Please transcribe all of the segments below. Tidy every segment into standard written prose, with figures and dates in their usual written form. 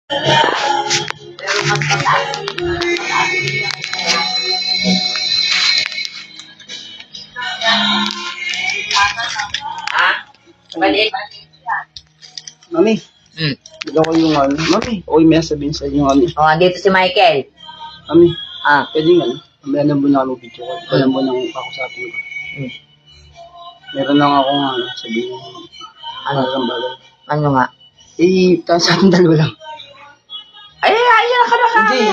Ha? Balik. Mami, ito ko yung ano. Mami, okay may sabihin sa inyo ano. Oh, dito si Michael. Mami, Ah. pwede nga. Mamaya na muna kami video call. Alam mo nang kakusapin ko. Meron lang ako nga sabihin mo. Ano lang bagay. Ano nga? Tayo sa ating dalawa lang. Ay, ayan ka na. Hindi,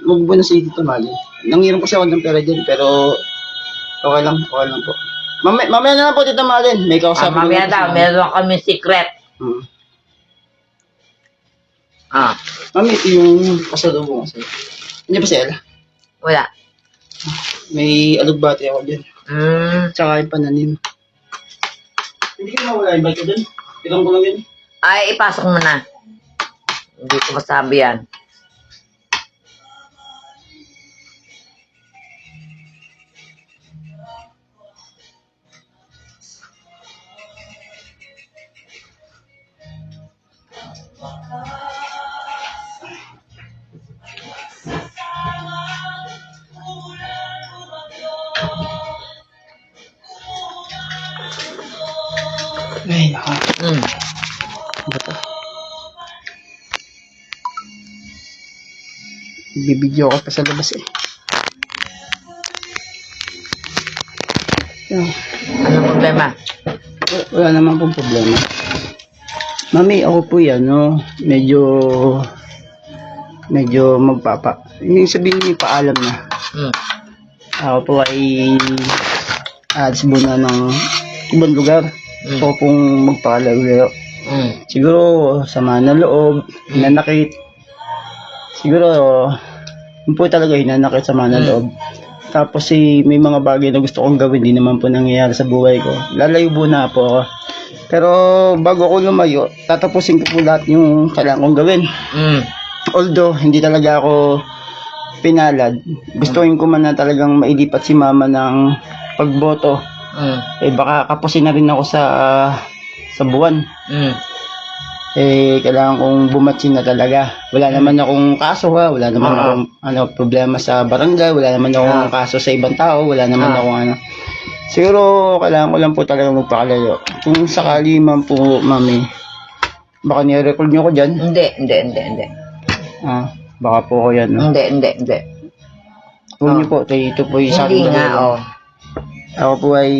magbubuo na si Tito Mali. Nangiram ko siya ako ng pera dyan, pero okay lang po. Mamaya na lang po, Tito Mali. May kausapin ko. Mamaya daw, meron kami secret. Mami, ito yung pasalubong ko sa'yo. Hindi ba si Ella? Wala. May alugbati ako dyan. Tsaka yung pananim. Hindi ka mawala yung bike ko dun. Tirang ko lang yun. Ay, ipasok mo na. Hindi ko masabi yan. Ay, naka. Ano to? Bibidyo ko pa sa labas eh. Ano problema? Wala naman pong problema. Mami, ako po yan, no? Medyo magpapa. Yung sabihin niyo paalam na. Ako po ay alis muna ng ibang lugar. Ako pong magpakalayo. Siguro sama na loob, hinanakit. Siguro yun po talaga hinanakit, sama na loob. Tapos may mga bagay na gusto kong gawin, di naman po nangyayari sa buhay ko. Lalayo muna po ako. Pero bago ako lumayo, tatapusin ko po lahat yung kailangan kong gawin. Although hindi talaga ako pinalad, gustuin ko man na talagang mailipat si mama ng pagboto. Baka kapusin na rin ako sa buwan. Kailangan kong bumatsin na talaga. Wala naman akong kaso wala naman akong problema sa barangay, wala naman akong kaso sa ibang tao, wala naman akong Siguro kailangan ko lang po talaga magpakalayo. Kung sakali man po, Mami, baka ni-record niyo ko dyan? Hindi. Baka po ko yan. No? Hindi. Huwag niyo po, ito po yung sa akin. Hindi nga, Ako po ay,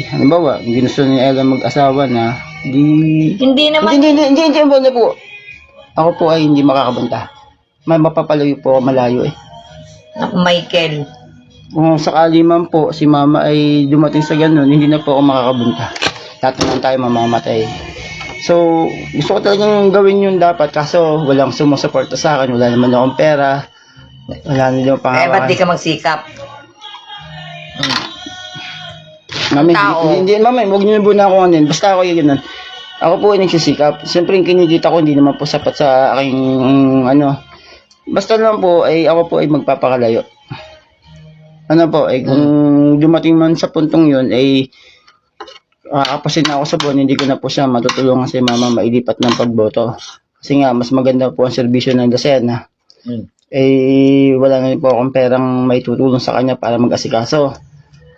halimbawa, kung ginusto ni Ella mag-asawa na, Hindi naman. Hindi po. Ako po ay hindi makakabanta. Mapapalayo po ako malayo eh. Naku, Michael. Kung sakali man po si mama ay dumating sa ganun, hindi na po ako makakabunta. Lahat naman tayo mamamatay. So, gusto ko talagang gawin yun dapat, kaso walang sumusuporta sa akin, wala naman akong pera, wala naman akong pangawa. Ba't di ka magsikap? Mami, mami, huwag niyo muna ako ano, basta ako yung ganun. Ako po ay nagsisikap. Siyempre yung kinikita ko hindi naman po sapat sa aking basta lang po ay ako po ay magpapakalayo. Kung dumating man sa puntong yun ay kakapasin na ako sa buwan, hindi ko na po siya matutulungan si mama mailipat ng pagboto. Kasi nga, mas maganda po ang serbisyo ng Dasena. Wala na po akong perang may tutulong sa kanya para mag-asikaso.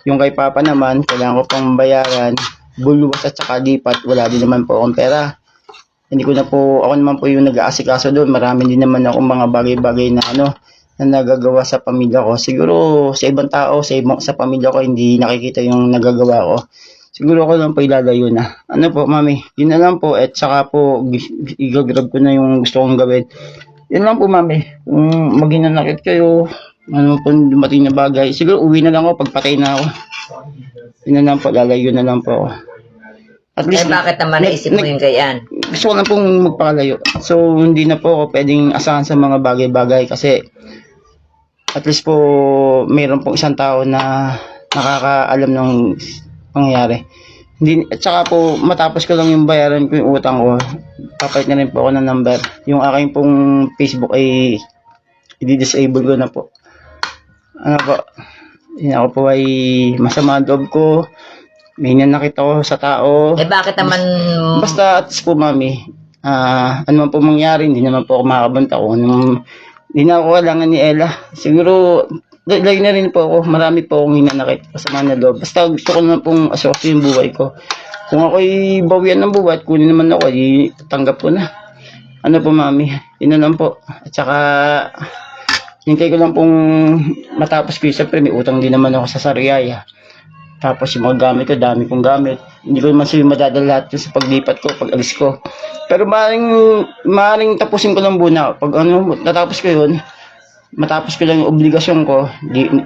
Yung kay Papa naman, kailangan ko pang bayaran, buluwas at saka lipat, wala din naman po akong pera. Hindi ko na po, ako naman po yung nag-aasikaso doon. Marami din naman akong mga bagay-bagay na na nagagawa sa pamilya ko. Siguro sa ibang tao, sa pamilya ko, hindi nakikita yung nagagawa ko. Siguro ko lang po ilalayo na. Ano po, Mami, yun na lang po. At saka po, i-grab ko na yung gusto kong gawin. Yun lang po, Mami. Kung maghinanakit kayo, ano po dumating na bagay, siguro uwi na lang ako, pagpatay na ako. Yun na lang po, lalayo na lang po ako. At least, bakit naman naisip mo yung ganyan? Gusto ko lang pong magpakalayo. So, hindi na po ako pwedeng asahan sa mga bagay-bagay kasi at least po, mayroon pong isang tao na nakakaalam ng pangyayari. At saka po, matapos ko lang yung bayaran ko yung utang ko, papalit na rin po ako ng number. Yung aking pong Facebook ay i-disable ko na po. Ano po, ako po ay masama ang loob ko, may nanakit ako sa tao. Bakit naman... Basta at least po, Mami, ano man po mangyari, hindi naman po ako makakabanta kung anong, hindi na ako kailangan ni Ella. Siguro, lagi na rin po ako, marami po akong hinanakit kasama na loob. Basta gusto ko na pong asokso yung buhay ko. Kung ako'y bawian ng buhay at kunin naman ako, tanggap ko na. Ano po, mami, yun na lang po. At saka, hintay ko lang pong matapos ko. Siyempre, may utang din naman ako sa Sariaya. Tapos yung mga gamit ko, dami kong gamit. Hindi ko naman sila madadala lahat yun sa paglipat ko, pag alis ko. Pero maaaring tapusin ko lang muna. Pag natapos ko yun, matapos ko lang yung obligasyon ko,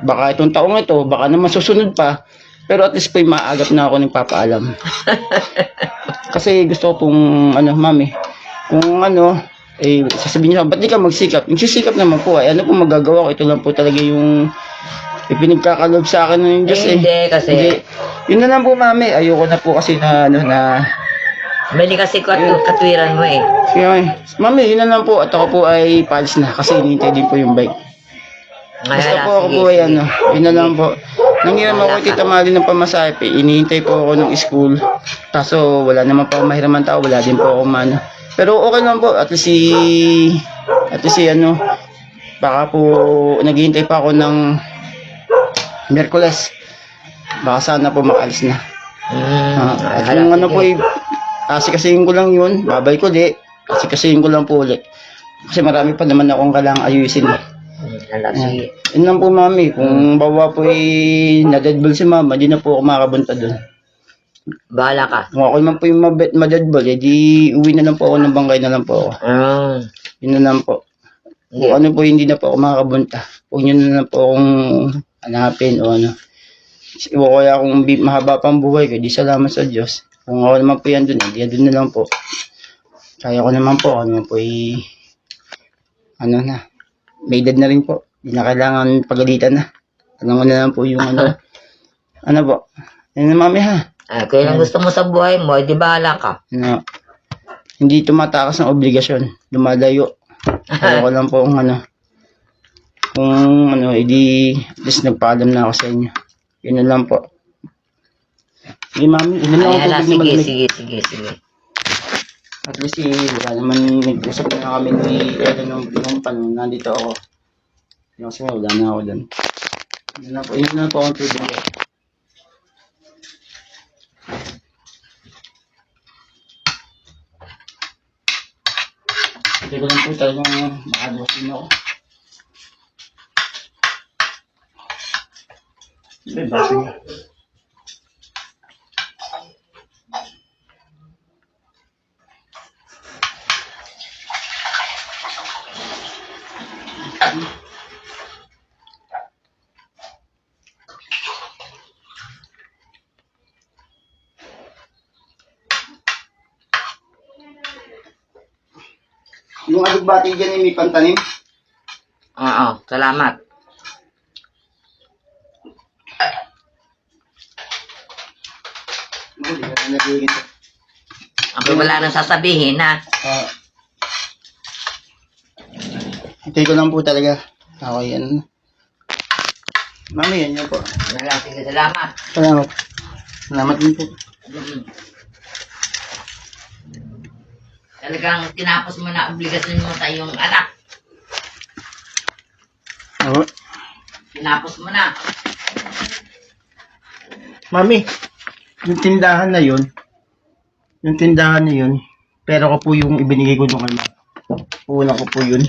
baka itong taong ito, baka naman susunod pa. Pero at least po maagap na ako ng papaalam. Kasi gusto ko pong, mami, kung sasabihin niyo, ba't di ka magsikap? Yung sisikap naman po, ano po magagawa ko? Ito lang po talaga yung ipinagkakalob sa akin ng Diyos Hindi, kasi Hindi. Yun na lang po, mami. Ayoko na po kasi na mali kasi katwiran mo eh. Sige, mami, yun na lang po. At ako po ay palis na kasi hinihintay din po yung bike. Basta po ako po ay yun na lang po. Nanghiram ako Tita Mali ng pamasahe. Inihintay po ako ng school. Kaso wala naman po ako mahiraman tao. Wala din po ako Pero okay lang po. At least baka po naghihintay pa ako ng Miyerkules. Baka sana po makalis na. At kung po asikasihin ko lang yun, babay ko di. Asikasihin ko lang po ulit. Kasi marami pa naman akong kailangang ayusin. Sige. Yun lang po, mami. Kung bawa po na-deadball si mama, di na po ako makakabunta doon. Bahala ka. Kung ako naman po yung ma-deadball, di uwi na lang po ako ng bangkay na lang po ako. Yun na lang po. Kung ano po, hindi na po ako makakabunta. Kung yun na lang po akong hanapin o ano. Kaya kung mahaba pang buhay ko, di salamat sa Diyos. Kung ako naman po yan doon, hindi doon na lang po. Kaya ko naman po, may edad na rin po. Hindi na kailangan pagalitan na. Alam mo na lang po yung ano po. Yan na, mami, ha. Kaya lang gusto mo sa buhay mo, di bahala ka. Hindi tumatakas ng obligasyon. Lumalayo. Kaya ko lang po at least nagpaalam na ako sa inyo. Yun na lang po. Sige, mami, ilan lang ako tubig na Sige. At least wala naman, nag-usap na kami ni Ella nung pinumpan, nandito ako. Yung kasi wala na ako doon. Yun na po akong tubig ko. Hindi ko lang po talagang makadusin ako. Hindi, basa niya. Yung alugbati dyan may pantanim? Oo, salamat. Hindi ka na nagiging. Ako wala nang sasabihin na. Hintay ko lang po talaga. Ako yan. Mami, yan po. Sige, salamat. Salamat. Salamat din po. Talagang tinapos mo na obligasyon mo sa iyong anak. Oo. Tinapos mo na. Mami, yung tindahan na yun, pero ko po yung ibinigay ko nung una ko po yun.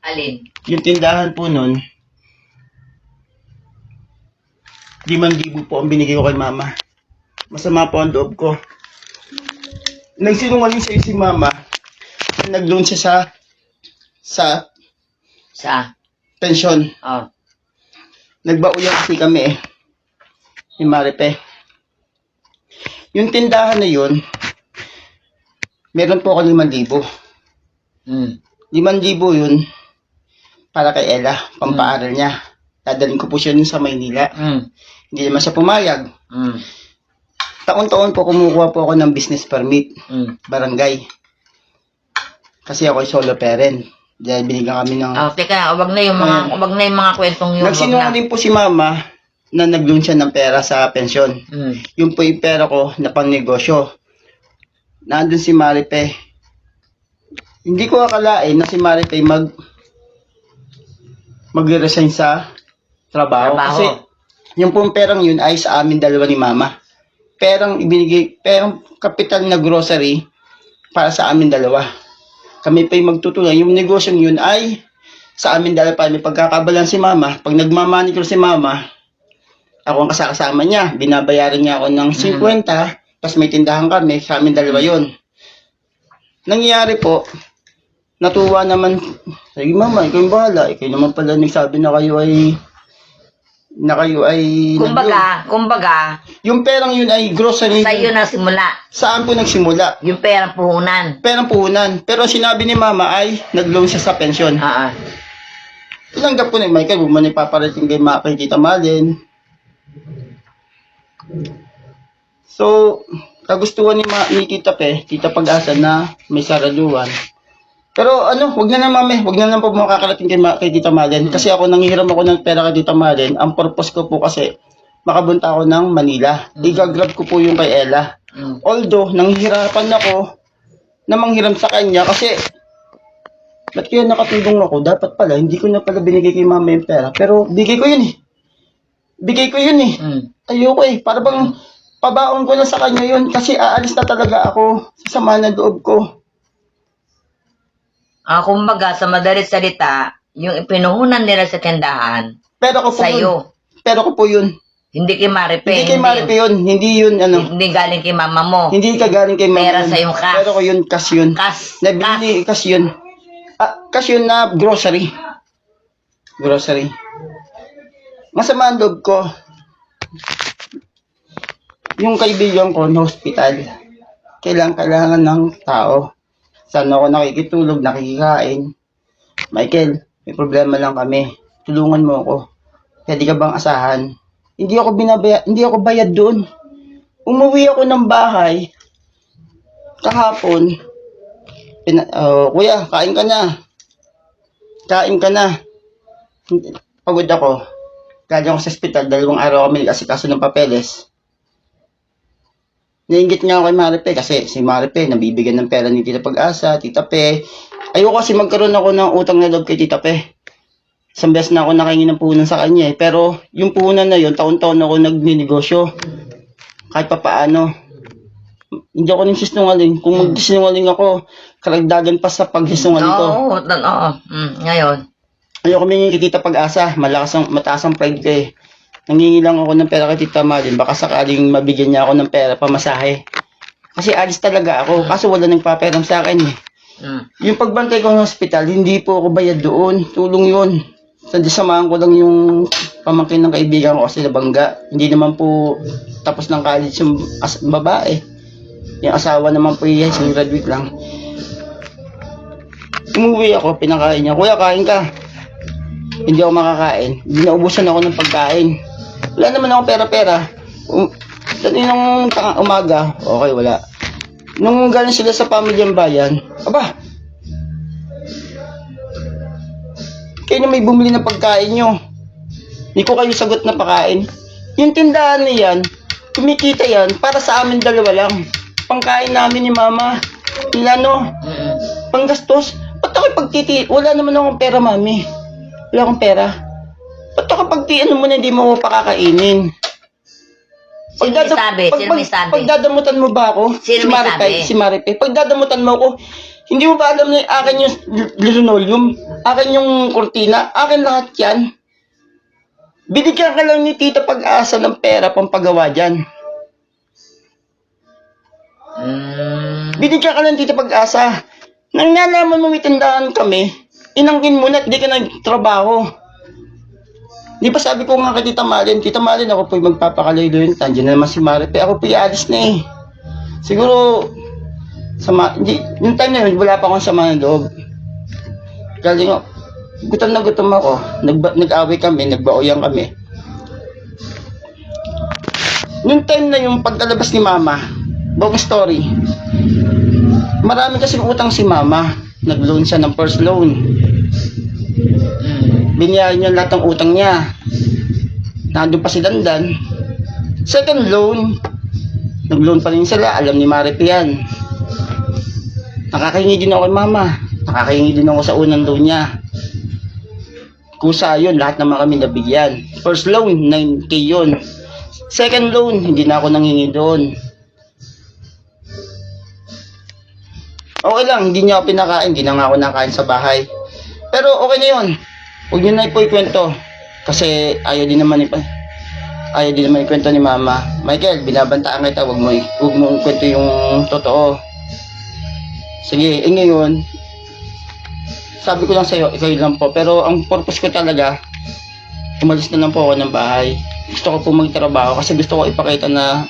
Alin? Yung tindahan po nun, 5,000 po ang binigay ko kay mama. Masama po ang loob ko. Nagsinungaling sa'yo si mama na nag-loan siya sa pensyon. Nagbauyan kasi kami ni Maripe. Yung tindahan na yun, meron po ako 5,000. 5,000 yun para kay Ella, pampaaral niya. Dadalhin ko po siya dun sa Maynila. Hindi naman siya pumayag. Taon-taon po kumukuha po ako ng business permit, barangay. Kasi ako ay solo parent. Dahil binigyan kami ng... Teka, wag na yung mga kwentong yun. Nagsinungaling po si mama na nag-loan siya ng pera sa pensyon. Yung po yung pera ko na pang negosyo. nandun si Maripe. Hindi ko akalain na si Maripe magre-resign sa trabaho. Kasi yung pong perang yun ay sa amin dalawa ni Mama. Perang kapital na grocery para sa amin dalawa. Kami pa yung magtutulungan. Yung negosyong yun ay sa amin dalawa pa. May pagkakabalan si Mama. Pag nagmamanicure si Mama, ako ang kasama niya. Binabayaran niya ako ng 50, tapos may tindahan kami, sa amin dalawa yun. Nangyayari po, natuwa naman, sige Mama, ikaw yung bahala. Ikaw naman pala nagsabi na kayo ay Kumbaga, yung perang yun ay grocery. sa iyo na simula. Saan po nagsimula? Yung perang puhunan. Perang puhunan. Pero sinabi ni Mama ay nag-loan siya sa pensyon. Tinanggap ko na Michael, huwag man ipaparating kay Tita Malin. So, kagustuhan ni Tita Tita Pag-asa na may saraduan. Pero wag na po makakarating kay Tita Malin kasi ako nanghihiram ako ng pera kay Tita Malin. Ang purpose ko po kasi makabunta ako ng Manila. Igagrab ko po yung kay Ella. Although nanghihirapan ako na manghiram sa kanya kasi ba't kaya nakatulong ako? Dapat pala hindi ko na pala binigay kay Mama yung pera. Pero bigay ko yun eh. Ayoko eh. Para bang pabaon ko na sa kanya yun kasi aalis na talaga ako sa sama ng loob ko. Kumbaga, sa madalit salita, yung ipinuhunan nila sa tindahan, Pero ko po sa'yo. yun. Pero ko po yun. Hindi kay Maripe. Hindi kay Maripe yun. Hindi yun Hindi galing kay mama mo. Hindi ka galing kay Mama. Pera yun. sa yung cash. Pero ko yun, cash yun. Nabili cash yun. Cash yun na grocery. Grocery. Masama ang loob ko. Yung kaibigan ko na hospital, kailangan ng tao. Saan ako nakikitulog, nakikikain. Michael, may problema lang kami. Tulungan mo ako. Pwede ka bang asahan? Hindi ako bayad doon. Umuwi ako ng bahay kahapon. Kuya, kain ka na. Pagod ako. Galing ako sa ospital, 2 araw kami nag-asikaso ng papeles. Nainggit nga ako kay Maripe kasi si Maripe nabibigyan ng pera ni Tita Pag-asa, Tita Pe. Ayoko kasi magkaroon ako ng utang na loob kay Tita Pe. Isang beses na ako nakahingi ng puhunan sa kanya eh. Pero yung puhunan na yun, taon-taon ako nagninegosyo. Kahit pa paano. Hindi ako nagsisinungaling. Kung magsisinungaling ako, karagdagan pa sa pagsisinungaling ko. Oo. Ngayon. Ayoko humingi kay Tita Pag-asa. Mataas ang pride ko eh. Nangingi lang ako ng pera kay Tita Malin. Baka sakaling mabigyan niya ako ng pera pamasahe. Kasi alis talaga ako. Kaso wala nang paperam sa akin eh. Yung pagbantay ko ng hospital, hindi po ako bayad doon. Tulong yun. Samahan ko lang yung pamangkin ng kaibigan ko kasi nabangga. Hindi naman po tapos ng college yung babae. Yung asawa naman po yan, yung graduate lang. Umuwi ako, pinakain niya. Kuya, kain ka. Hindi ako makakain. Naubusan ako ng pagkain. Wala naman ako pera-pera. Nung umaga, okay, wala. Nung galing sila sa pamilyang bayan, aba, kayo na may bumili ng pagkain nyo. Hindi ko kayo sagot na pakain. Yung tindahan na yan, kumikita yan para sa amin dalawa lang. Pangkain namin ni Mama. Panggastos. Ba't ako wala naman akong pera, Mami. Wala akong pera. Ba't ako mo na hindi mo pakakainin? Sino may sabi? Pagdadamutan mo ba ako? Sino may sabi? Si Maripe. Pagdadamutan mo ako, hindi mo ba alam na akin yung linoleum? Akin yung kurtina? Akin lahat yan? Binigyan ka lang ni Tita Pag-asa ng pera pampagawa dyan. Binigyan ka lang ni Tita Pag-asa. Nang nalaman mo may tindahan kami, inangkin mo na at di ka nagtrabaho. Di ba sabi ko nga kay Tita Malin, ako po'y magpapakalaylo yun. Tandiyan na naman si Maripe, ako po'y alis na eh. Siguro, yung time na yun, wala pa akong sama ng loob. Galing ako, gutom ako, nag-away kami, nagbaoyan kami. Nung time na yung pagkalabas ni Mama, buong story, marami kasi utang si Mama, nag-loan siya ng first loan. Binayaran niya lahat ng utang niya. Nandun pa si Dandan. Second loan, nag-loan pa rin sila, alam ni Maripe yan. Nakakahingi din ako kay mama. Nakakahingi din ako sa unang loan niya. Kusa yun, lahat naman kami nabigyan. First loan, 9K yun. Second loan, hindi na ako nanghingi doon. Okay lang, hindi niya ako pinakain, hindi na nga ako nakain sa bahay. Pero okay na yun. Huwag niyo na ikwento. Kasi ayaw din naman ikwento ni mama. Michael, binabantaan kita, huwag mo ikwento yung totoo. Sige, ngayon, sabi ko lang sa'yo, ikaw lang po. Pero ang purpose ko talaga, umalis na lang po ako ng bahay. Gusto ko po magtrabaho kasi gusto ko ipakita na,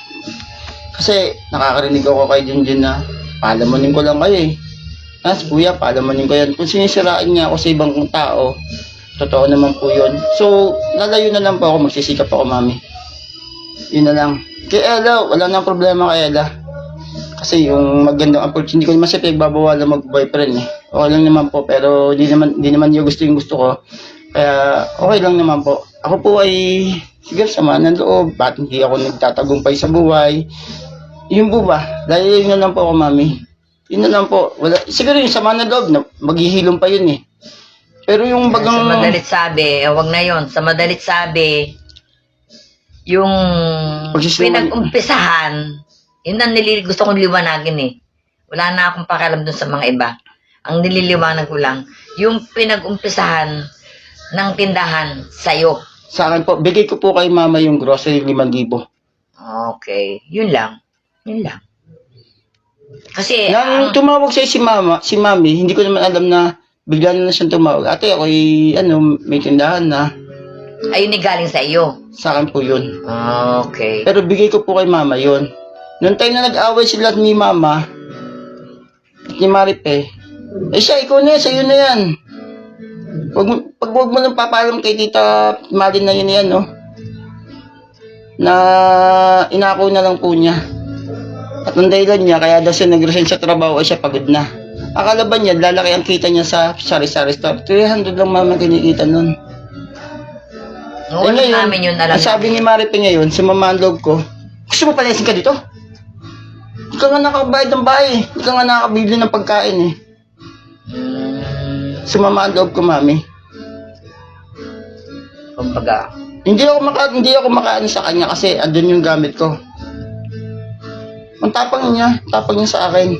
kasi nakakarinig ako kay Junjun na, palamanin ko lang kayo eh. Kuya, palamanin ko yan. Kung sinisiraan niya ako sa ibang tao, totoo naman po yun. So, lalayo na lang po ako, magsisikap ako, mami. Yun na lang. Kay Ella, wala nang problema kay Ella. Kasi yung magandang approach, hindi ko naman siya pinagbabawalan mag-boyfriend eh. Okay lang naman po, pero di naman yung gusto ko. Kaya, okay lang naman po. Ako po ay, siguro sama ng loob, ba't hindi ako nagtatagumpay sa buhay. Yun po ba? Dahil yun na lang po ako, mami. Yun na lang po. Wala, siguro yung sama ng loob, maghihilom pa yun eh. Pero yung bagang... Sa madalit sabi, wag na yon. Sa madalit sabi, yung pinag-umpisahan, yun ang gusto kong liwanagin eh. Wala na akong pakialam dun sa mga iba. Ang nililiwanag ko lang, yung pinag-umpisahan ng tindahan sa'yo. Sa akin po, bigay ko po kay mama yung grocery 5,000. Okay, yun lang. Yun lang. Kasi, Nang tumawag sa'yo si mami, hindi ko naman alam na bigla na siyang tumawag. Ate, ako'y, may tindahan na. ayun ay galing sa iyo. Sa akin po yun. Okay. Pero bigay ko po kay mama yun. Noong time na nag-away sila ni mama, at ni Maripe, siya, ikaw na yan, sa'yo na yan. Wag mo nang papalam kay Tita Malin na yun yan, no? Na inako na lang po niya. At ang dahilan niya, kaya daw siya nag-resign sa trabaho ay siya pagod na. Akala ba niya, lalaki ang kita niya sa sari-sari store? 300 lang mama kinikita nun. Oo, namin yun alam. Sabi ni Maripe ngayon, sumama ang loob ko, gusto mo palayasin ka dito? Hindi ka nga nakabayad ng bahay. Hindi ka nga nakakabili ng pagkain eh. Sumama ang loob ko, mami. Kumbaga, Hindi ako makaano sa kanya kasi andun yung gamit ko. Ang tapang niya sa akin.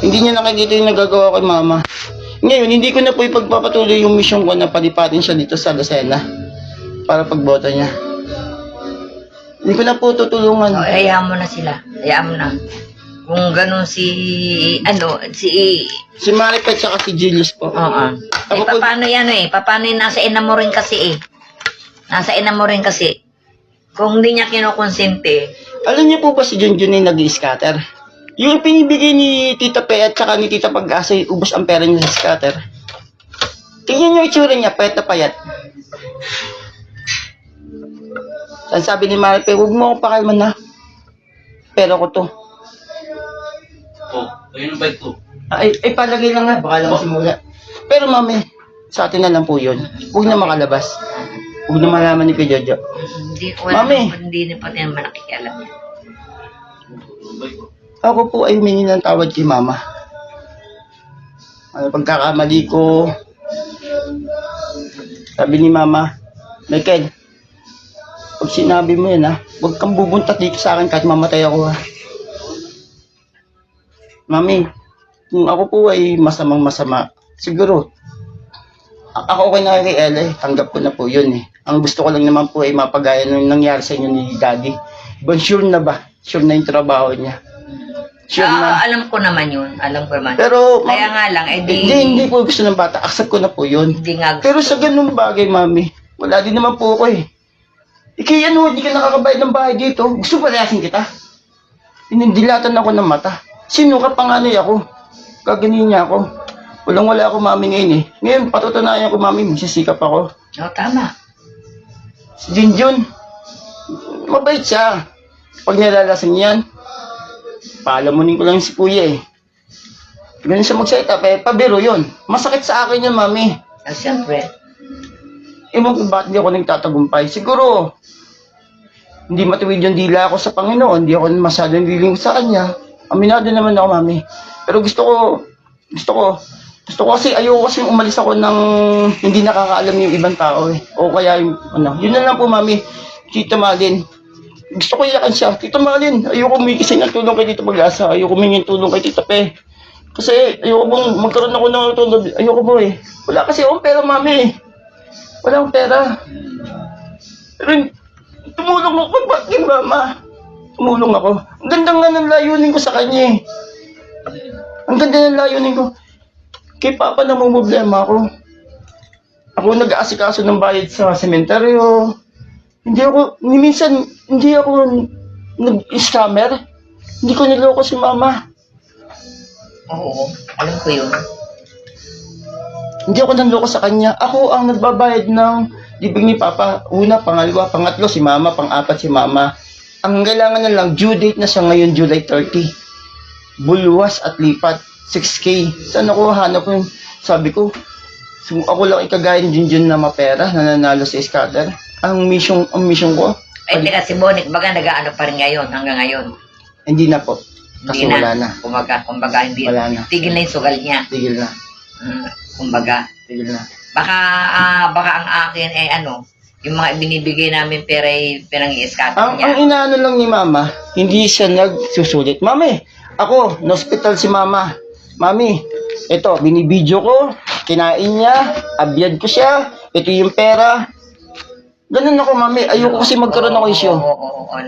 Hindi niya nakikita yung nagagawa kay mama. Ngayon, hindi ko na po ipagpapatuloy yung mission ko na palipatin siya dito sa Lucena para pagbota niya. Hindi ko na po tutulungan. hayaan mo na sila. Hayaan mo na. Kung ganun si Maripe at saka si Julius po. Oo. Paano yan paano yung nasa ina mo rin kasi Nasa ina mo rin kasi. Kung hindi niya kinukonsente. Alam niyo po ba si Junjun ay nag-i-scatter? Yung pinibigay ni Tita Pe at saka ni Tita Pag-asa, ubos ang pera niya sa scatter. Tingnan niyo yung itsura niya, payat na payat. Sabi ni Maripe, huwag mo ako pakalman na. Pero ko to. Ayun ang bike ko. Ay, palagay lang nga, baka lang simula. Pero mami, sa atin na lang po yun. Huwag na makalabas. Huwag na malaman ni Kuya Jojo. Mami. Hindi na pati naman nakikialam yan. Ako po ay humingi ng tawad kay mama. Pagkakamali ko, sabi ni mama, Michael, pag sinabi mo yan huwag kang bubuntat dito sa akin kahit mamatay ako Mami, kung ako po ay masamang masama, siguro, ako okay na kay Ella tanggap ko na po yun Ang gusto ko lang naman po ay mapagaya nung nangyari sa inyo ni Daddy. Sure na ba? Sure na yung trabaho niya? Sure na. Alam ko naman yun. Alam ko naman. Pero, kaya nga lang, hindi po gusto ng bata. Accept ko na po yun. Hindi nga gusto. Pero sa ganung bagay, mami, wala din naman po ako Ikay hindi ka nakakabayad ng bahay dito. Gusto palayasin kita? Pinindilatan ako ng mata. Sino ka panganay ako? Gaganin niya ako. Walang-wala ako, mami, ngayon Ngayon, patutunayan ko, mami, magsisikap ako. Tama. Si Junjun, mabait siya. Pag nilalasan niyan, palamunin ko lang si kuya Ganun siya magsalita, pabiro yun. Masakit sa akin yun, mami. Siyempre. Ewan ko bakit hindi ako nagtatagumpay. Siguro, hindi matuwid yung dila ako sa Panginoon. Hindi ako masyadong liling sa Kanya. Aminado naman ako, mami. Pero gusto ko, Gusto ko kasi, ayoko kasi umalis ako ng hindi nakakaalam yung ibang tao eh. O kaya yung, yun na lang po, mami. Tita Malin. Gusto ko iyakan siya. Tita Malin, ayoko humingi kasi ng tulong kay Tita Pag-asa. Ayoko humingi ng tulong kay Tita Pe. Kasi ayoko bang magkaroon ako ng tulong. Ayoko po eh. Wala kasi akong pera, mami. Wala akong pera. Pero tumulong ako kay mama. Tumulong ako. Ang ganda nga ng layunin ko sa kanya eh. Ang ganda ng layunin ko. Kay Papa namang problema ako. Ako nag-aasikaso ng bayad sa sementeryo. Minsan, hindi ako nag-scammer. Hindi ko niloko si mama. Oo, alam ko yun. Hindi ako nanloko sa kanya. Ako ang nagbabayad ng libing ni Papa. Una, pangalawa, pangatlo si mama, pang-apat si mama. Ang kailangan na lang, due date na siya ngayon, July 30. Bulwas at lipat, 6K. Saan ako hanap yun? Sabi ko, ako lang ikagaya ni Junjun na mapera, nananalo sa scatter. Ang mission ko. Ay, teka, si Bonik, baga nag-ano pa rin ngayon, hanggang ngayon. Hindi na po. Kasi Hindi wala na. Kumbaga, hindi. Wala na. Tigil na yung sugal niya. Tigil na. Kumbaga. Tigil na. Baka ang akin yung mga binibigay namin pera ay pinang-i-scatter Ang niya. inaano lang ni mama, hindi siya nagsusulit. Mami, ako, na-hospital si mama. Mami, ito, binibidyo ko, kinain niya, abyad ko siya, ito yung pera. Ganun ako, mami. Ayoko kasi magkaroon ako isyo.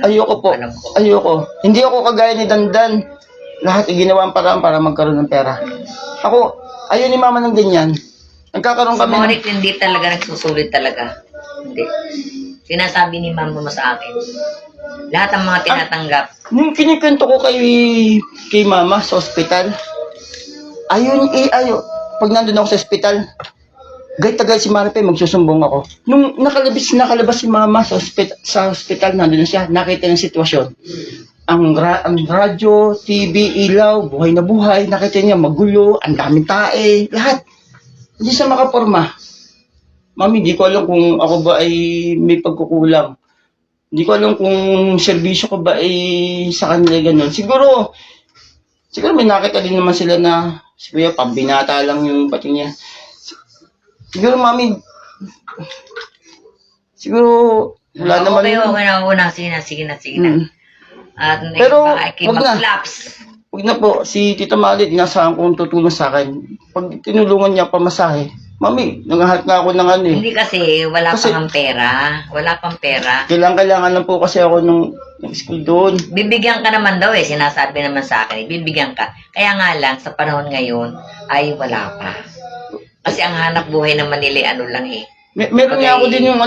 Ayoko po. Ayoko. Hindi ako kagaya ni Dandan. Lahat ginawa ang paraan para magkaroon ng pera. Ako, ayaw ni mama ng ganyan. Nagkakaroon Si kami. Bonik hindi talaga nagsusulit talaga. Hindi. Sinasabi ni mama mo sa akin. Lahat ng mga tinatanggap. Nung kinikwento ko kay mama sa ospital, ayaw. Pag nandun ako sa ospital, tagal si Maripe, magsusumbong ako. Nung nakalabas si mama sa ospital, nandun na siya, nakita ng sitwasyon. Ang radyo, TV, ilaw, buhay na buhay, nakita niya magulo, ang daming tae, lahat. Hindi siya makaporma. Mami, di ko alam kung ako ba ay may pagkukulang. Hindi ko alam kung serbisyo ko ba ay sa kanila ganun. Siguro may nakita din naman sila na kuya, pambinata lang yung pati niya. Siguro, mami, wala naman. Okay na. Sige na. At Pero, baka wag na. mag-collapse. Huwag na po, si Tita Malit, inasahan kong tutulong sa akin. Pag tinulungan niya pamasahe, mami, nanghahat nga ako ng ano eh. Hindi kasi wala pang pera. Wala pang pera. Kailangan lang po kasi ako ng school doon. Bibigyan ka naman daw sinasabi naman sa akin, bibigyan ka. Kaya nga lang, sa panahon ngayon, ay wala pa. Kasi ang hanap buhay naman nila, lang eh. Meron nga ako din yung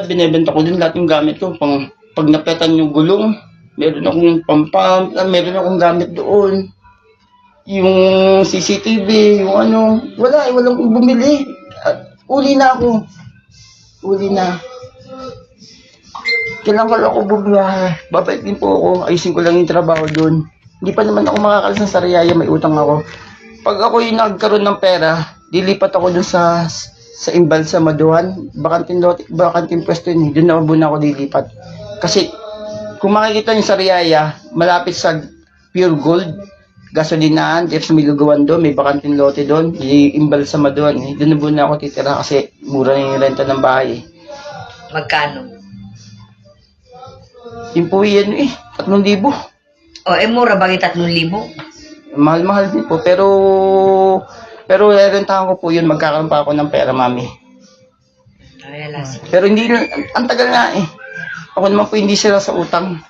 binibenta ko din lahat yung gamit ko. Pag napetan yung gulong, meron akong meron akong gamit doon. Yung CCTV, yung walang bumili. Uli na ako. Kailangan ako bumiyahe. Babait din po ako. Ayusin ko lang yung trabaho doon. Hindi pa naman ako makakalis ng Sariaya, may utang ako. Pag ako yung nagkaroon ng pera, dilipat ako doon sa Imbal sa Maduhan. Bakanting pwesto yun. Doon na muna ako dilipat. Kasi kung makikita niyo sa Sariaya, malapit sa Pure Gold, gasolinahan, dito sa Milugawan doon, may bakanting lote doon, Imbal sa Maduhan. Doon na muna ako titira kasi mura na yung renta ng bahay. Magkano? Yung po yan 3,000. Mura ba yung 3,000? Mahal-mahal din po, pero rentahan ko po yun, magkakaroon pa ako ng pera, mami. Ay, alas. Pero hindi, ang tagal nga eh. Ako naman po hindi sila sa utang.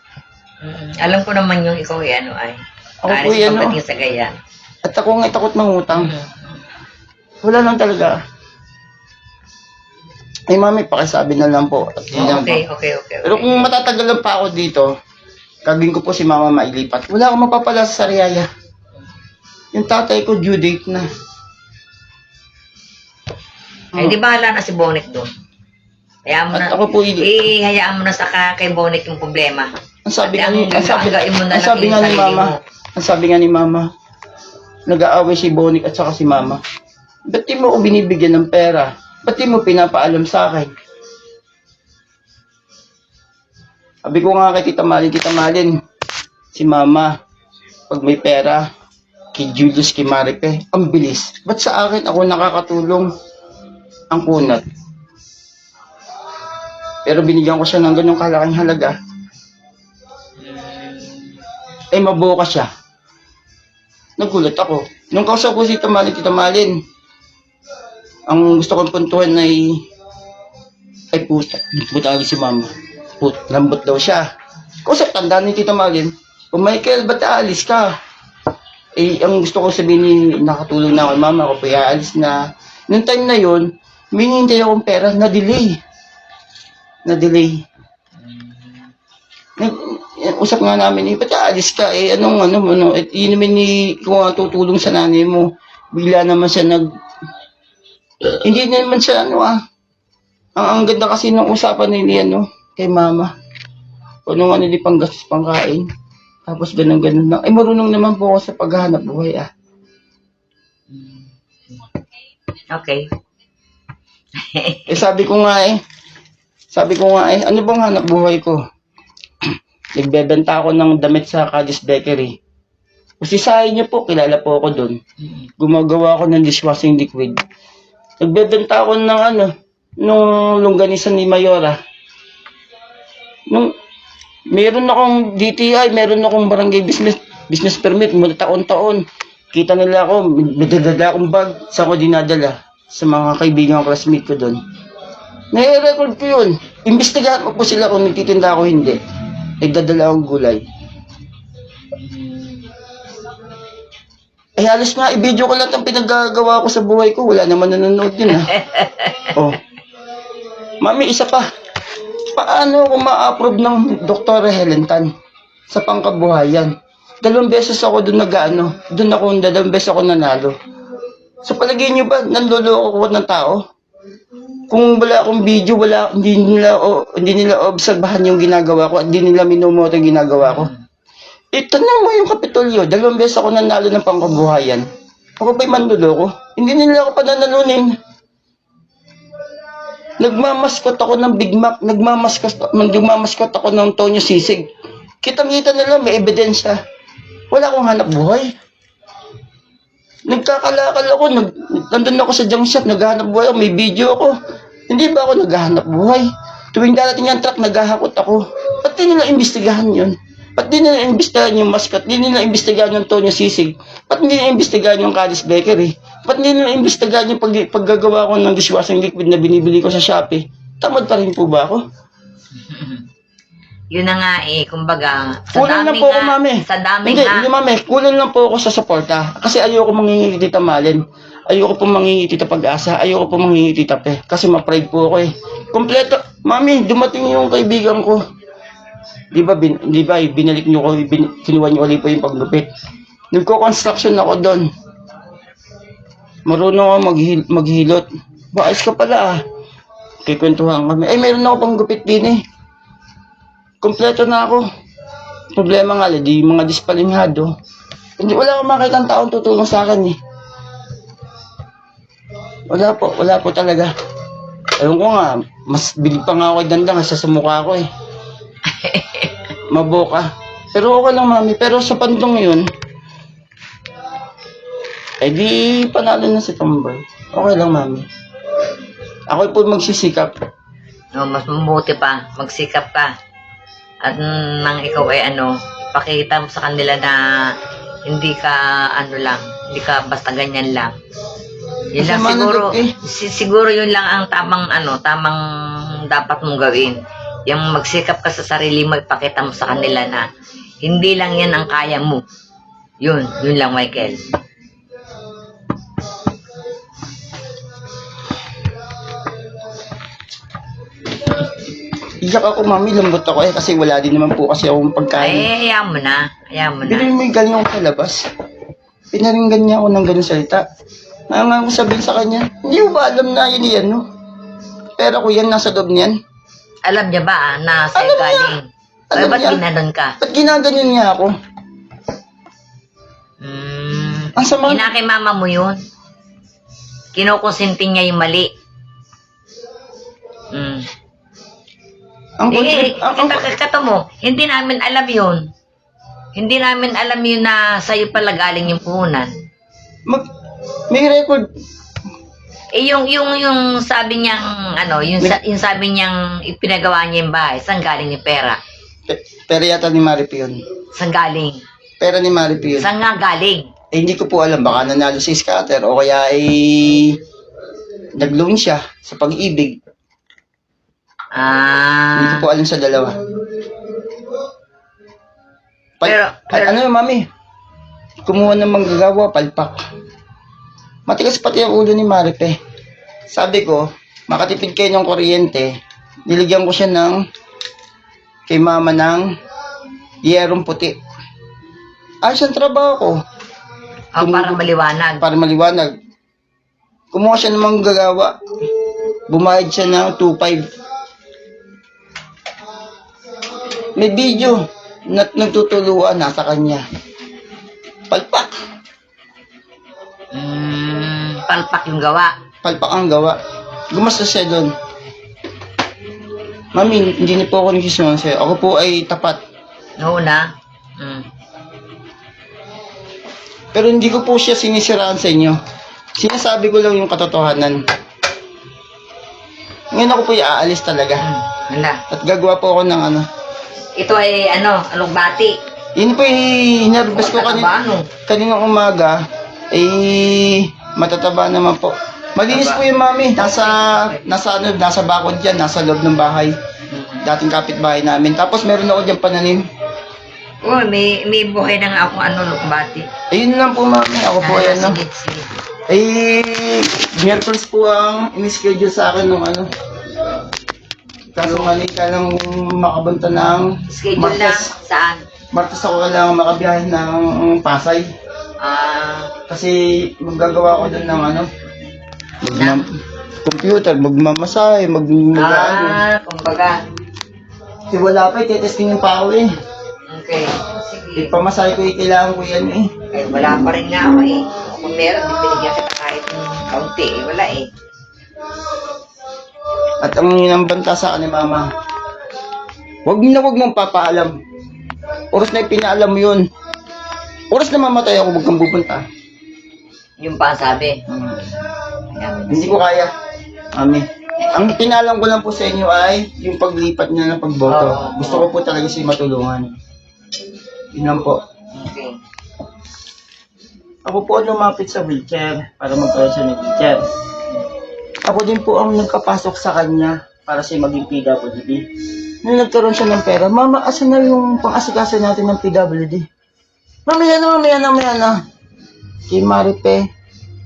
Alam ko naman yung ikaw ay. Ako po yan, pagdating sa gaya. At ako nga takot ng utang. Wala lang talaga. Ay, mami, pakisabi na lang po. At yun lang po. Okay. Pero kung matatagal lang pa ako dito, gagawin ko po si mama mailipat. Wala akong mapapala sa Sariaya. Yung tatay ko, due date na. Ay, di bahala na si Bonik doon. Hayaan mo At na. ako po, Hayaan mo na sa kay Bonik yung problema. ang sabi nga ni mama, nag-aaway si Bonik at saka si mama. Ba't di mo ako binibigyan ng pera? Ba't di mo pinapaalam sa akin? Sabi ko nga kay Tita Malin, si mama, pag may pera, kay Julius, kay Maripe, ang bilis. Ba't sa akin ako nakakatulong ang kunat? Pero binigyan ko siya ng ganong kalaking halaga. Eh, mabuka siya. Nagulat ako. Nung kausap ko si Tita Malin, ang gusto kong puntuhan ay puta. Puta si mama. Lambot daw siya. Kausap, tanda ni Tita Malin, o Michael, ba't aalis ka? Eh, ang gusto ko sabihin ni nakatulong na ako, mama ko, kaya aalis na. Noong time na yon, minintay akong pera, na-delay. Usap nga namin, ba't aalis ka? Eh, ano, yun naman kung tutulong sa nanay mo, bigla naman siya hindi naman siya, ang ganda kasi ng usapan ni kay mama. Ano nili panggastos pangkain. Tapos ganun lang. Ay, marunong naman po ako sa paghahanap buhay, Okay. Sabi ko nga, ano bang hanap buhay ko? Nagbebenta ako ng damit sa Cadiz Bakery. Usisahin niyo po, kilala po ako doon. Gumagawa ako ng dishwashing liquid. Nagbebenta ako ng nung longganisa ni Mayora. Meron akong DTI, meron akong barangay business permit mula taon-taon. Kita nila ako, nadadala akong bag, saan ko dinadala? Sa mga kaibigan ko, classmate ko doon. Nai-record ko yun. Imbestigahan ko po sila kung nagtitinda ako hindi. Nagdadala akong gulay. Eh, halos nga, i-video ko lang ang pinaggagawa ko sa buhay ko. Wala naman nanonood yun, Oh. Mami, isa pa. Paano ako ma-approve ng Dr. Helen Tan sa pangkabuhayan? 2 beses ako doon dalawang beses ako nanalo. Sa palagay niyo ba, nanloloko ko ng tao? Kung wala akong video, hindi nila obserbahan yung ginagawa ko at hindi nila minumoto yung ginagawa ko. Tanong mo yung Kapitolyo, 2 beses ako nanalo ng pangkabuhayan. Ako ba'y manloloko? Hindi nila ako pananalunin. Nagmamaskot ako ng Big Mac, nagmamaskot ako ng Tonyo Sisig. Kitang-kita nila, may ebidensya. Wala akong hanap buhay. Nagkakalakal ako, nandun ako sa junk shop, naghahanap buhay ako, may video ako. Hindi ba ako naghahanap buhay? Tuwing darating yung truck, naghahakot ako. Ba't di nila imbestigahan yun? Ba't di nila imbestigahan yung mascot? Di nila imbestigahan yung Tonyo Sisig? Ba't di nila imbestigahan yung Cadiz Bakery? Ba't di nila imbestigahan yung paggagawa ko ng dishwashing liquid na binibili ko sa Shopee? Tamad pa rin po ba ako? Yun na nga kumbaga, Kulang lang po ako, mami. Sa dami Hindi, mami, kulang lang po ako sa suporta. Kasi ayoko mangingi Tita Malin. Ayoko po mangingi Tita Pag-asa. Ayoko po mangingi Tita Pe. Kasi ma-pride po ako Kompleto. Mami, dumating yung kaibigan ko. Di ba binalik niyo ko, kinuha niyo ulit po yung paggupit. Nagko-construction ako doon. Marunong ako maghilot. Ayos ka pala Kikwentuhan kami. Meron ako pang gupit din Kompleto na ako. Problema nga di mga dispalinghado. Wala akong makita ng taong tutulong sa akin Wala po talaga. Ewan ko nga, mas bilig pa nga ako kay Dandang sa mukha ko Maboka. Pero okay lang, mami. Pero sa pantong yun, di panalo na si Tomboy. Okay lang, mami. Ako po magsisikap. No, mas mabuti pa, magsikap ka. At nang ikaw ay pakita mo sa kanila na hindi ka hindi ka basta ganyan lang. Yun lang siguro yun lang ang tamang dapat mong gawin. Yung magsikap ka sa sarili mo, ipakita mo sa kanila na hindi lang yan ang kaya mo. Yun lang, Michael. Iyak ako, mami, lambot ako kasi wala din naman po kasi akong pagkain. Hayaan mo na. Bili mo yung galing ako sa labas. Pinaringgan niya ako ng ganun salita. Nga ko sabihin sa kanya, hindi mo ba alam na yun yan, Pero ko yan, nasa loob niyan. Alam niya ba na sa'yo galing? Ay, ba't ginanon ka? Ba't ginaganyan niya ako? Ang sama. Mama mo yun. Kinukonsinti niya yung mali. Ang kato mo, hindi namin alam yun. Hindi namin alam yun na sa'yo pala galing yung puhunan. May record. Eh, yung sabi niyang, ano, yung sabi niyang ipinagawa niya yung bahay, saan galing yung pera? Pero yata ni Maripi yun. Saan galing? Pera ni Maripi yun. Saan nga galing? Eh, hindi ko po alam. Baka nanalo si Scatter o kaya ay nag-loan siya sa pag-ibig. Hindi ko po alam sa dalawa. Ano yung mami? Kumuha ng manggagawa, palpak. Matigas pati ang ulo ni Maripe. Sabi ko, makatipid kayo ng kuryente, niligyan ko siya kay mama ng yerong puti. Siyang trabaho ko. Para maliwanag. Para maliwanag. Kumuha siya ng manggagawa. Bumayad siya ng 2.5. May video na nagtutuluan nasa kanya. Palpak. Palpak yung gawa. Palpak ang gawa. Gumastos siya doon. Mami, hindi niyo po ako nagsisunod sa'yo. Ako po ay tapat. Noona. Pero hindi ko po siya sinisiraan sa inyo. Sinasabi ko lang yung katotohanan. Ngayon ako po aalis talaga. Wala. At gagawa po ako ng ano. Ito ay alugbati. Yun po nervous ko kaninang umaga. Matataba naman po. Malinis po yung mami. Nasa bakod dyan. Nasa loob ng bahay. Dating kapitbahay namin. Tapos meron ako dyan pananim. Oh, may buhay na nga akong lugbati. Ayun lang po mami. Ako po yan lang. Sige. Miyerkules po ang in-schedule sa akin ng kaso mali ka lang makabunta ng Schedule lang saan? Martes ako kailangan makabiyahe ng Pasay. Kasi magagawa ko doon ng computer, magmamasahe, kumbaga. Kasi wala pa, tetestingin pa ako Okay, sige. Pamasahe ko kailangan ko yan Wala pa rin nga ako Kung meron, binigyan kita kahit kaunti wala At ang ninambanta sa akin ni mama, wag mong papaalam. Oras na ipinaalam mo yun. Oras na mamatay ako, wag kang pupunta. Yung pa sabi. Hindi ko kaya, mami. Ang pinaalam ko lang po sa inyo ay yung paglipat niya ng pagboto. Gusto ko po talaga siya matulungan. Yun lang po. Okay. Ako po lumapit sa wheelchair para magkaroon siya ng wheelchair. Ako din po ang nagkapasok sa kanya para siya maging PWD. Nung nagkaroon siya ng pera, mama, asan na yung pang-asikaso natin ng PWD? Mamaya na. Kay Maripe,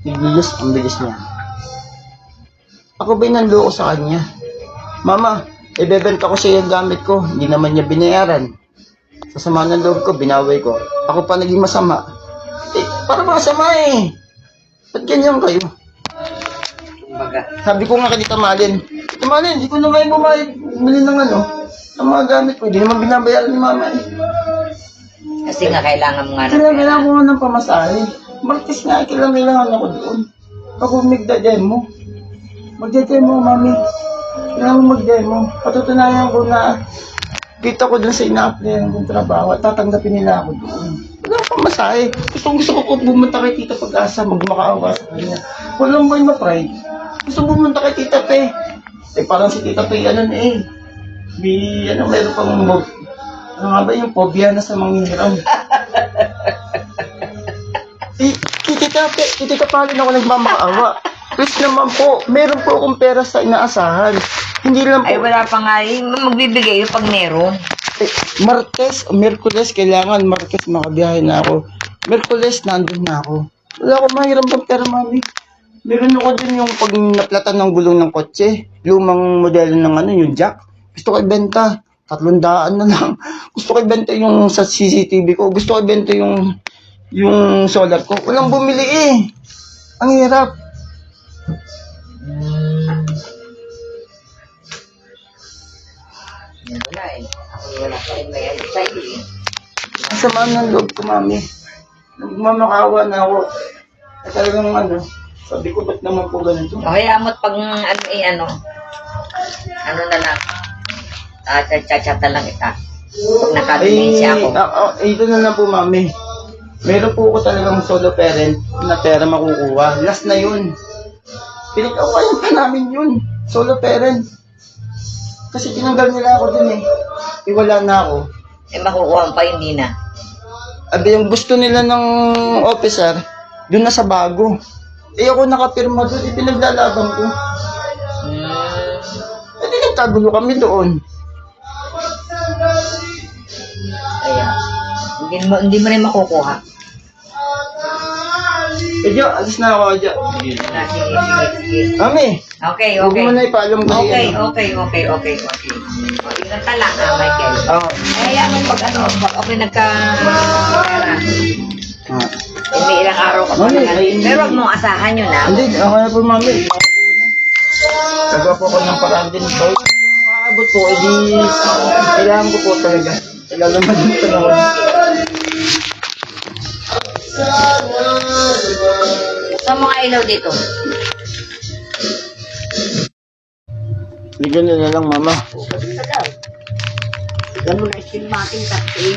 ang bilis niya. Ako ba'y nanloko sa kanya? Mama, ibebenta ko siya yung gamit ko, hindi naman niya binayaran. Sa sama ng loob ko, binaway ko. Ako pa naging masama. Para masama Ba't ganyan kayo? Sabi ko nga kay Tita Malin, hindi ko na ngayon bumayad, bili ng ang mga gamit ko, hindi naman binabayaran ni mama Kasi nga kailangan mo nga Kailangan ko nga ng pamasahe. Martes nga, kailangan ako doon. Ako magda-demo. Magda-demo, mami. Kailangan magdemo. Patutunayan ko na kita ko dun sa ina-applyan kong trabaho at tatanggapin nila ako doon. Wala akong pamasahe. Gusto ko bumunta kay Tita Pag-asa, magmakaawa sa kanya. Walang may ma-pride. Gusto bumunta kay Tita Pe. Parang si Tita Pe, meron pang nga ba yung phobia na sa manghihiram? Tita Palin ako nagmamakaawa. Please naman po, meron po akong pera sa inaasahan. Hindi lang po. Wala pa nga magbibigay yung pag meron. Merkules, kailangan Martes makabiyahe na ako. Merkules, nandun na ako. Wala akong mahiram pang pera, mami. Meron ako din yung pag naplatan ng gulong ng kotse. Lumang modelo ng yung jack. Gusto ko ibenta. 300 na lang. Gusto ko ibenta yung sa CCTV ko. Gusto ko ibenta yung solar ko. Walang bumili Ang hirap. Wala Ako wala pa rin may sa'yo Ang sama ng loob ko, mami. Nagmamakawa na ako. At talagang sabi ko, ba't naman po ganito? Kaya mo't pag ano na lang. Chat na lang kita. Pag nakademensya ako. Ito na lang po, mami. Meron po ako talagang solo parent na pera makukuha. Last na yun. Pinag-awayan pa namin yun. Solo parent. Kasi tinanggal nila ako dun eh. Iwala na ako. Eh, makukuha pa, hindi na. Abi, yung gusto nila ng officer, dun na sa bago. Eh ako nakapirma dun, ipinaglalaban ko. Eh di nagkagulo kami doon. Kaya, hindi mo rin makukuha. Eh di, alis na ako, Adya. Sige. Mami, Okay, huwag okay. mo na ipaalam ko Okay. yan. O, ingat ka lang, Michael. Eh, yan, pag okay nagka-pera. Hindi ilang araw ka pa Mami, naman. Pero huwag mong asahan yun, ha? Hindi, ako na po, mami. Taga po ako ng paraan din. So, kung maabot po, edi, kailangan ko po talaga. Kailangan naman din panahon. Sa mga ilaw dito. Bigyan na lang, mama. Ganun na istilmating kasi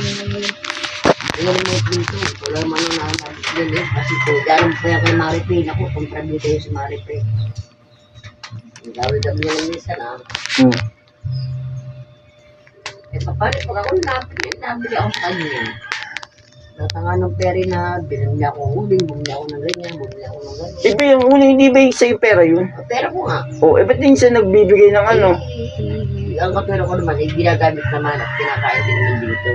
ilan mo dito. Wala man na naman eh. Kasi po, dahil po yung kay Maripay. Ako, kontrabi kayo si Maripay. Ang gawin-gawin niya lang minsan Eh, paano pag ako nabili ako sa kanya. Natanga ng peri na binili niya ako uling, bumili ako ng ganyan. Iba yung una, hindi ba sa'yo pera yun? Pera ko nga. Ba't din siya nagbibigay ng ano? Ang kapera ko naman, ginagamit naman at kinakain din naman dito.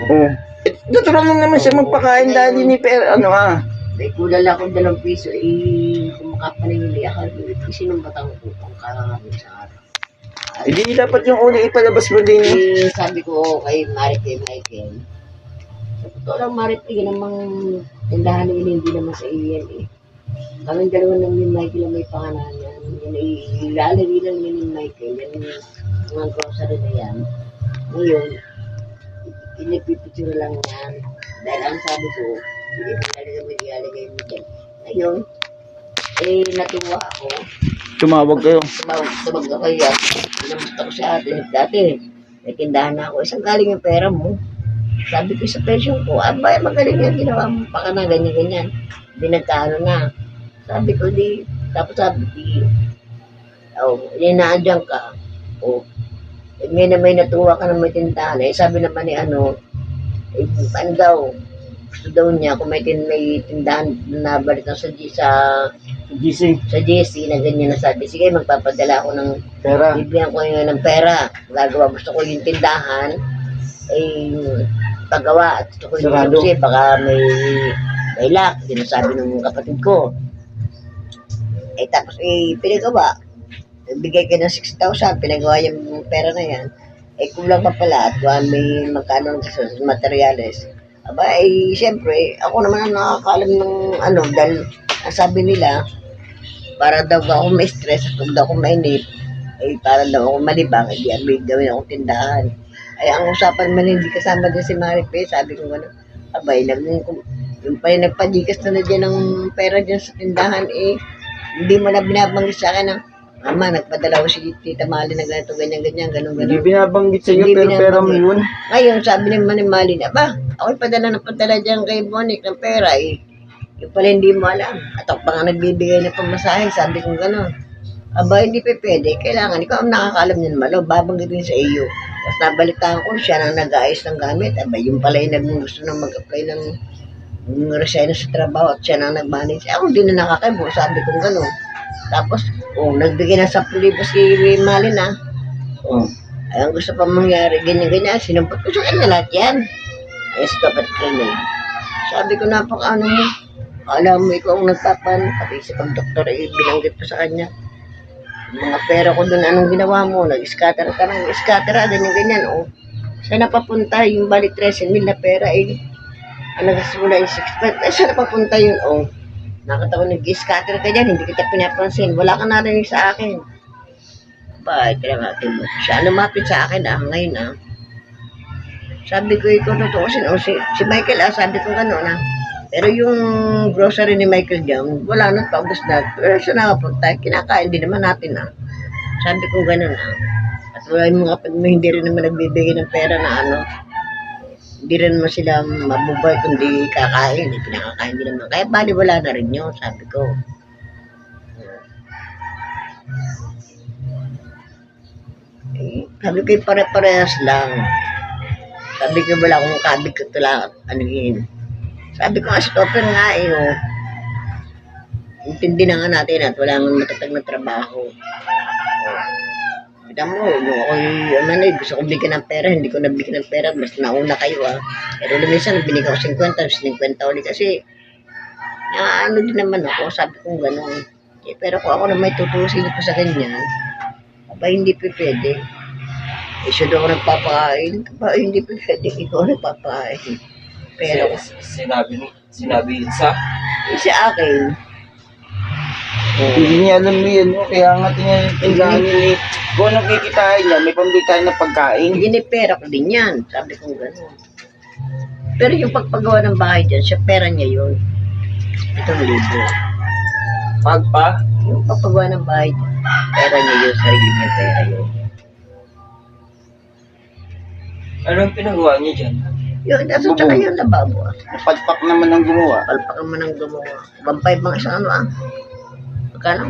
Natural lang naman siya magpakain dahil ni pera, May kulang lang akong 2 piso, kung makapaningili ako, sinumbat ako kung kakakamit sa araw. Hindi dapat yung una ipalabas mo din. Sabi ko kay Michael, sa totoo lang Maripay, namang tindahan nila hindi naman sa iyo yan eh. Kaming dalawa lang ni Michael ang may panganahan. Yan ay ilalagay lang ni Michael, yan mga grocery na yan. Ngayon, pinipipicture lang yan. Dahil ang sabi ko, hindi mo ilalagay mo dyan. Ngayon, natuwa ako. Tumawag kayo. Tumawag ako yan. Pinamusta ko sa atin. Dati, may tindahan na ako. Isang galing yung pera mo. Sabi ko sa pension ko, abay, magaling yan. Ginawa mo pa ka na, ganyan-ganyan. Hindi nagkaano na. Sabi ko, di. Tapos sabi ko, inaadyan ka. Ngayon na may natuwa ka na may tindahan. Sabi naman ni ano daw, gusto daw niya kung may tindahan na balitan sa GC na ganyan na sabi. Sige, magpapadala ako ng Pera. bibigyan ko yun ng pera. Gagawa, gusto ko yung tindahan paggawa at gusto ko yung Sarado. kasi baka may lock, sinasabi ng kapatid ko. Tapos pinagawa. Bigay ka ng 6,000, pinagawa yung pera na yan. Kulang pa pala at may magkano ng materials. Siyempre, ako naman ang nakakalam ng dahil ang sabi nila, para daw ako ma-stress at huwag daw ako mainip, para daw ako malibang, hindi may gawin akong tindahan. Ang usapan man hindi kasama din si Maripay, sabi ko gano'n, yung pa yung nagpadikas na dyan ng pera dyan sa tindahan, hindi mo na binabanggit sa akin ng, Mama, nagpadala ko si Tita Mali na ganito, ganyan, ganun. Hindi binabanggit sa'yo, Hindi pero pera mo binabanggit. yun. Ngayon, sabi naman ni Mali na, ako'y padala dyan kay Bonik ng pera, yung pala hindi mo alam. At ako pa nga nagbibigay ng pamasahe, sabi ko gano'n. Hindi pa pwede, kailangan, ikaw ang nakakaalam niyan malo, babanggitin sa iyo. Tapos nabalitaan ko, siya nang nag-aayos ng gamit, yung pala yung gusto nang mag-apply ng resign sa trabaho at siya nang nag-manage. Ako hindi na nakakaibo, sabi ko gano'n. Tapos, nagbigay na 10,000 si Mali na. Ang gusto pa mangyari, ganyan, sinampot ko sa kanya lahat yan. Ayos ka ba't kanya? Sabi ko, napaka-ano mo. Alam mo, ikaw ang nagpapan. Pati sa pag-doktor, binanggit ko sa kanya. Mga pera ko doon, anong ginawa mo? Nag-scatter ka na, ganyan. Saan napapunta yung balik 13,000 na pera, nagasimula yung 6,500. Saan napapunta yun, nakataon nag-scatter ka dyan, hindi kita pinapansin. Wala ka narinig sa akin. Kaya natin mo. Siya lumapit sa akin, ngayon, Sabi ko, ikaw tutuusin. Si Michael, sabi ko gano'n, Pero yung grocery ni Michael dyan, wala na, paubos na. Pero siya nakapunta, kinakain din naman natin, Sabi ko gano'n, At wala yung mga pag hindi rin naman nagbibigay ng pera na Hindi rin naman sila mabubay kundi kakain. Pinakakain din naman. Kaya bali wala na rin yun, sabi ko. Sabi ko pare-parehas lang. Sabi ko wala akong kabig ko ito lang anuhin. Sabi ko nga stopper nga oh. Intindi na nga natin at wala nang matatag na trabaho. Kita mo, nung ako gusto kong bigyan ng pera, hindi ko nabigyan ng pera, mas nauna kayo Pero minsan, binigyan ko 50, 50 ulit kasi, ano din naman ako, sabi ko gano'n. Pero kung ako na may tutusin ko sa ganyan, hindi pwede. Siya daw ako nagpapakain, hindi pwede, ikaw nagpapakain. Pero, Sinabi sa sa akin, Hindi niya alam yun, no? Kaya nga tingahan niya eh. Kung anong kikitain niya, may pambili tayo ng pagkain. pera ko din yan, sabi ko gano'n. Pero yung pagpagawa ng bahay dyan, siya pera niya yun. 7,000. pagpa, Yung pagpagawa ng bahay dyan, pera niya yun, sarili niya pera yun. anong pinagawa niyo dyan? Yun, aso tsaka yung lababo Palpak naman ang gumawa. Palpakan mo ng gumawa. 1.5 mga isang Magkano?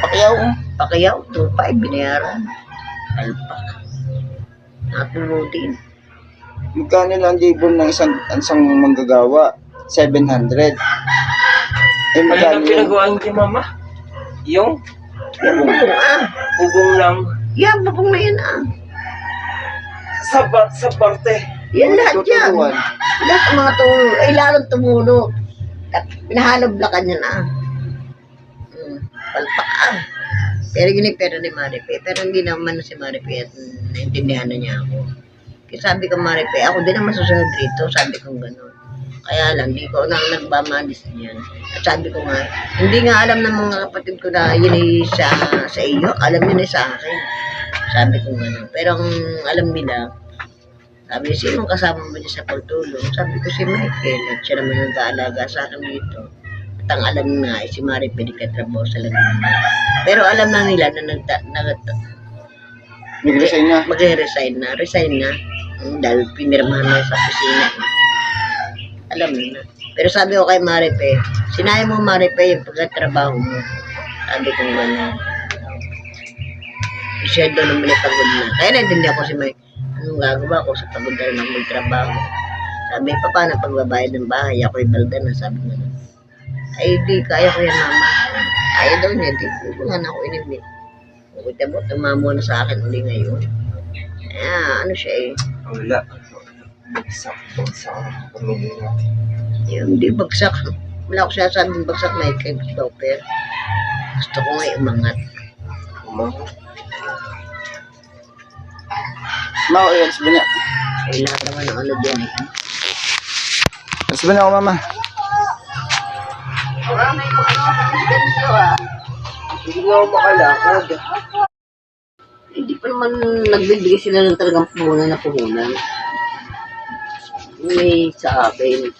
Pakiyaw. Pakiyaw, 2.5 binayaran. Palpak. Natulutin. Magkano lang libon ng isang manggagawa? 700. Eh, Ano magkano ang yun? pinagawa niyo kay mama? Yung Yan, bubong bubong lang Yan, bubong na yan sa parte. Yan lahat yan. Tutubuan. Lahat ng mga lalong tumulog. Pinahaloblakan yan Palpak Pero yun yung pera ni Maripe. Pero hindi naman si Maripe at naintindihan na niya ako. Kaya sabi ko Maripe, ako din naman susunod rito. Sabi ko gano'n. Kaya lang, di ko na nagmamadis niyan. At sabi ko nga, hindi nga alam ng mga kapatid ko na yun ay sa iyo. Alam yun ay sa akin. Sabi ko gano'n. Pero ang alam nila, sabi, sinong kasama mo dyan sa pagtulong? Sabi ko si Michael. At siya naman nag-aalaga sa akin dito. At ang alam nga ay si Maripe di katrabaho sa Laguna. Pero alam na nila na Nag-resign na. magre-resign na. Resign na. Dahil pinirmahan na sa opisina. Alam na. Pero sabi ko kay Maripe, sinaya mo Maripe yung pagkatrabaho mo. Sabi ko gano'n. Siya doon naman ay pagod na. Kaya naintindihan ko si Mike, anong gagawa ko sa pagod na rin ng trabaho. Sabi, paano pagbabayad ng bahay? Ako'y balda na. Sabi ko gano'n. Ay, di, kaya ko yan mama. Ayaw daw niya, di ko nga na ako inibig. Kita mo, tumamo na sa akin uli ngayon. Ano siya Wala. Bagsak ang pamilya natin. Yung di bagsak. Wala ko sinasabing bagsak na kay Stopper. Gusto ko nga umangat. Mao, alas ba niya? Ay, lahat naman ng ano dyan Alas ba niya ako, mama? Hindi nga ako makalakad. Hindi pa naman nagbibigay sila ng talagang puhunan. May sa akin.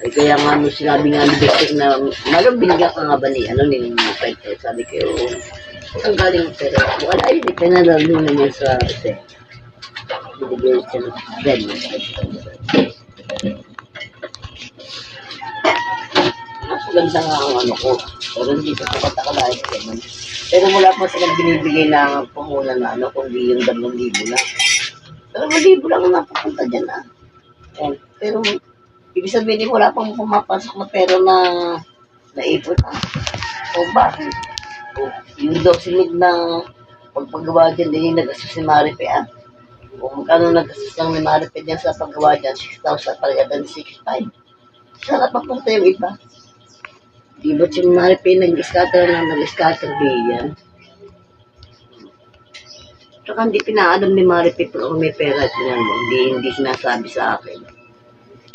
Ay, kaya nga may sinabi nga ni Victor na malang binigyan ka nga ba ni Pwede. Sabi ko, ang galing pero wala yun. Di ka na lalo naman sa binigay siya ng bed. Mas ganda nga ang ano ko. Pero hindi ko pagkatakalahit naman. Pero wala pa silang binibigay na pangunan na kundi yung 2,000 na. 2,000 lang ang napupunta dyan Pero, ibig sabihin wala pang pumapasok na pera na naipon O bakit? Yung doximig na pagpagawa dyan, din yung nag-assist si Maripe O magkano nag-assist lang ni Maripe dyan sa paggawa dyan, 6,000 pagkatan 6,500. Saan papunta yung iba? Di ba si Maripe nag-scatter yan? Saka hindi pinaalam ni Maripe pero may pera at yan. Hindi sinasabi sa akin.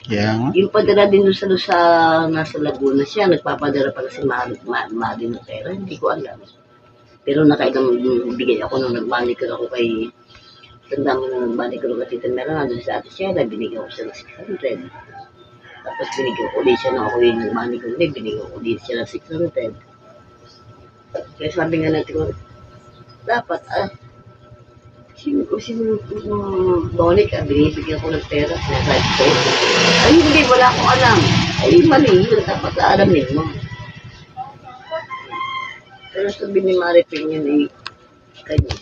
Kaya nga. Yung padala din doon sa nasa Laguna siya, nagpapadala pala si Mari ng pera. Hindi ko alam. Pero nakailang bigay ako nung nag-manicure ako kay tanda mo na nag-manicure ka Tita Mera, nandun sa Ate Sheila, binigyan ko siya ng 600. Tapos binigyan ko ulit siya na ako yung nag-manicure ulit, binigyan ko ulit siya ng 600. Kaya sabi nga natin ko, Dapat, sino Bonic, binibigyan ko ng pera, sinasabi ko. Ay, hindi, wala akong alam. Ay, mali yun, dapat alamin mo. Pero sabi ni Maripin yun eh, kanya.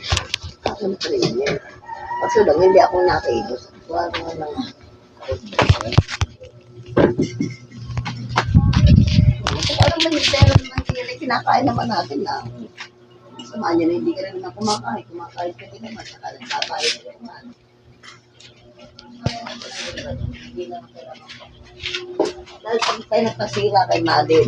Akin pa rin yan. Kaso lang, hindi ako nakailos. Wala lang. Parang may pera naman kaya kinakain naman natin na. Samahan niya na hindi ka rin naman kumakain. Kumakain ka din naman. Saka lang kakain ka naman. Hindi naman kailangan. Dahil pag tayo nagpasira kay Madel,